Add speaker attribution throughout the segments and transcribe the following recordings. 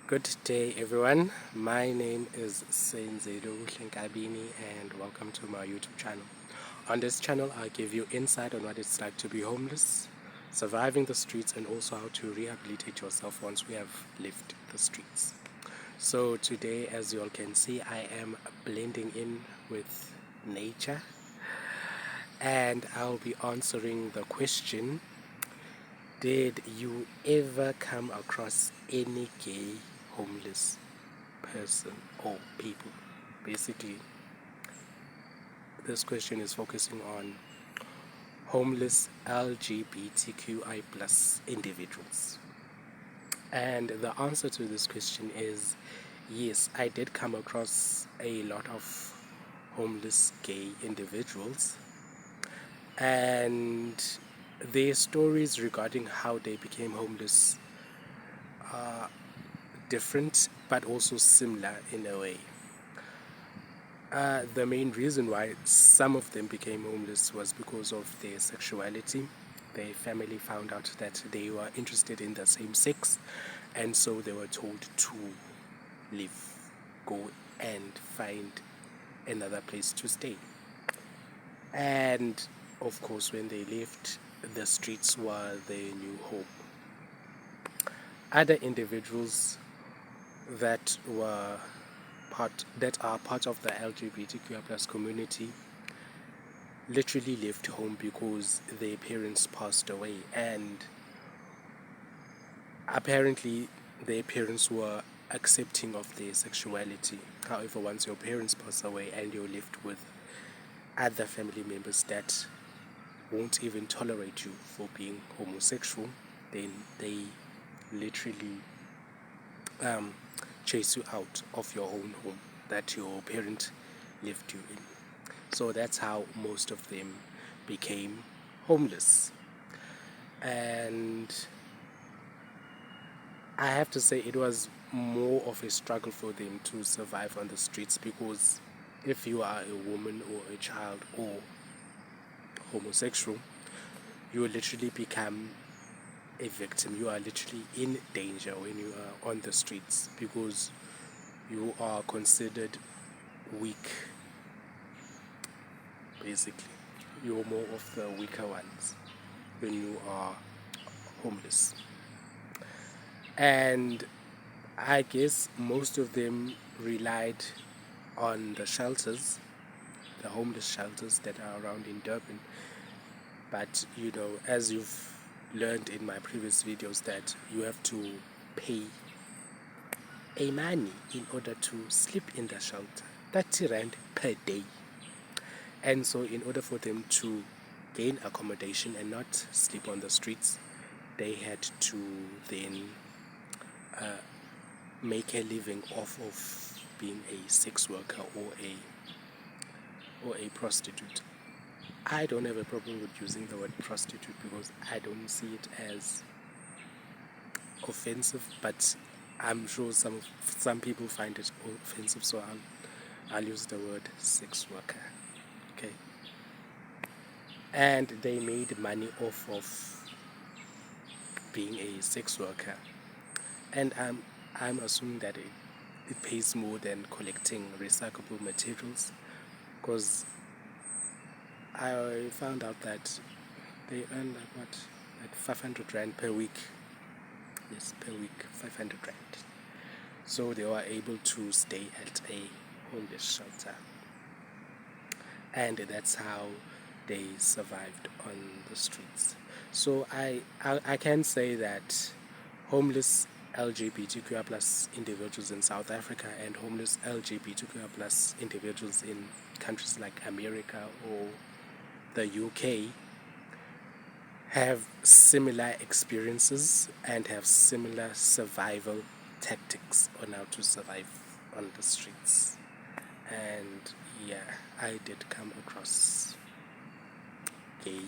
Speaker 1: Good day, everyone. My name is Senzedo Shenkabini, and welcome to my YouTube channel. On this channel, I'll give you insight on what it's like to be homeless, surviving the streets, and also how to rehabilitate yourself once we have left the streets. So today, as you all can see, I am blending in with nature, and I'll be answering the question: did you ever come across any gay homeless person or people? Basically, this question is focusing on homeless LGBTQI plus individuals. And the answer to this question is yes, I did come across a lot of homeless gay individuals, and their stories regarding how they became homeless are different but also similar in a way. The main reason why some of them became homeless was because of their sexuality. Their family found out that they were interested in the same sex, and so they were told to leave, go and find another place to stay. And of course, when they left, the streets were their new home. Other individuals that are part of the LGBTQI plus community literally left home because their parents passed away, and apparently their parents were accepting of their sexuality. However, once your parents pass away and you're left with other family members that won't even tolerate you for being homosexual, then they literally chase you out of your own home that your parent left you in. So that's how most of them became homeless. And I have to say it was more of a struggle for them to survive on the streets, because if you are a woman or a child or homosexual, you will literally become a victim. You are literally in danger when you are on the streets, because you are considered weak. Basically, you're more of the weaker ones when you are homeless. And I guess most of them relied on the shelters, the homeless shelters that are around in Durban. But as you've learned in my previous videos, that you have to pay a money in order to sleep in the shelter, 30 rand per day. And so in order for them to gain accommodation and not sleep on the streets, they had to then make a living off of being a sex worker or a prostitute. I don't have a problem with using the word prostitute because I don't see it as offensive, but I'm sure some people find it offensive, so I'll use the word sex worker. Okay. And they made money off of being a sex worker, and I'm assuming that it pays more than collecting recyclable materials, because I found out that they earn like 500 rand per week. Yes, per week, 500 rand. So they were able to stay at a homeless shelter, and that's how they survived on the streets. So I can say that homeless LGBTQI plus individuals in South Africa and homeless LGBTQI plus individuals in countries like America or the UK have similar experiences and have similar survival tactics on how to survive on the streets. And yeah, I did come across gay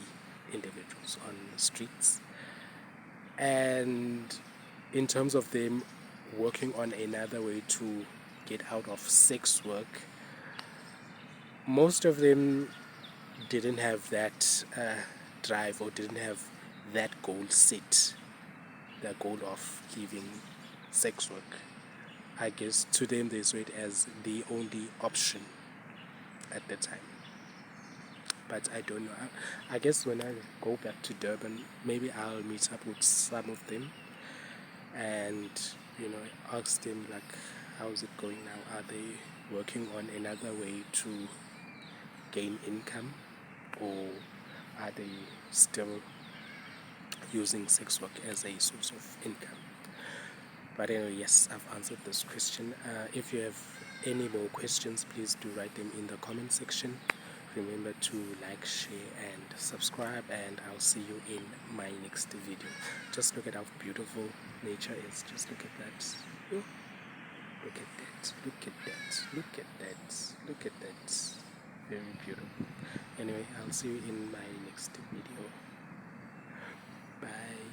Speaker 1: individuals on the streets, and in terms of them working on another way to get out of sex work, most of them didn't have that drive, or didn't have that goal set, the goal of leaving sex work. I guess to them they saw it as the only option at the time. But I don't know. I guess when I go back to Durban, maybe I'll meet up with some of them and ask them like, how's it going now? Are they working on another way to gain income, or are they still using sex work as a source of income? But anyway, yes, I've answered this question. If you have any more questions, please do write them in the comment section. Remember to like, share, and subscribe, and I'll see you in my next video. Just look at how beautiful nature is. Just look at that. Oh, look at that. Look at that. Look at that. Look at that. Very beautiful. Anyway, I'll see you in my next video. Bye.